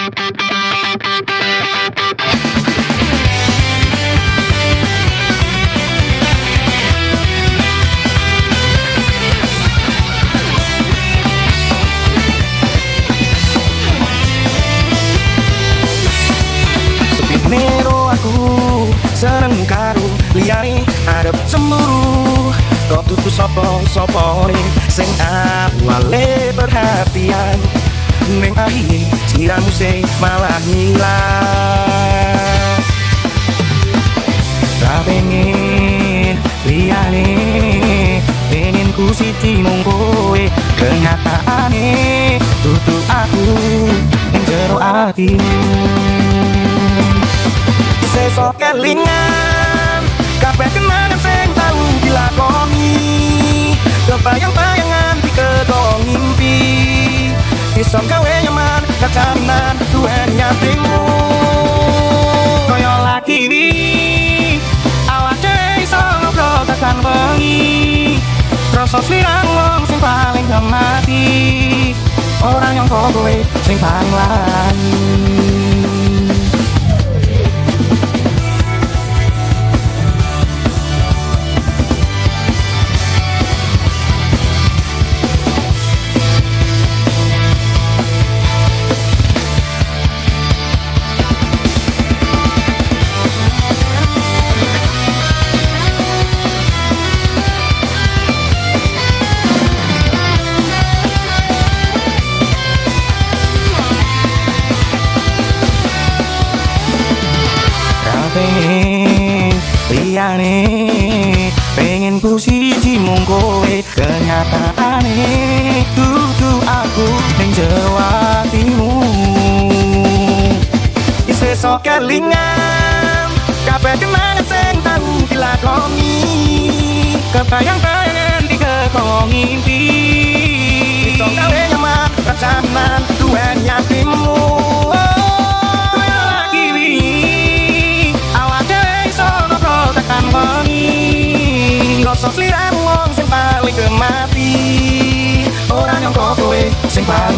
Nero aku seneng karo liyane arep cemburu. Kok tutu sopo-sopone sing awale perhatian, ning akhire siramu sing malah ngilang. Tak pengen liyane, pengen ku siji mung kowe. Kenyataane tutu aku ning jero atimu. Sesok kelingan kabeh kenangan sing tau dilakoni, kebayang-bayangan dikedong ngimpi, iso gawe nyaman kacaminan duweni atimu. Kaya lagi wingi awak dhewe iso ngobrol tekan wengi, rasa slirang wong sing paling gemati, ora nyangka kowe sing paling lali. Pengen liyane, pengen ku siji mung kowe. Kenyataane tutu aku ning jero atimu. Sesok kelingan kabeh kenangan sing tau dilakoni, kebayang-bayangan dikekong ngimpi, iso gawe nyaman kacaminan duweni atimu. Rasa sliramu wong sing paling gemati, ora nyangka kowe sing paling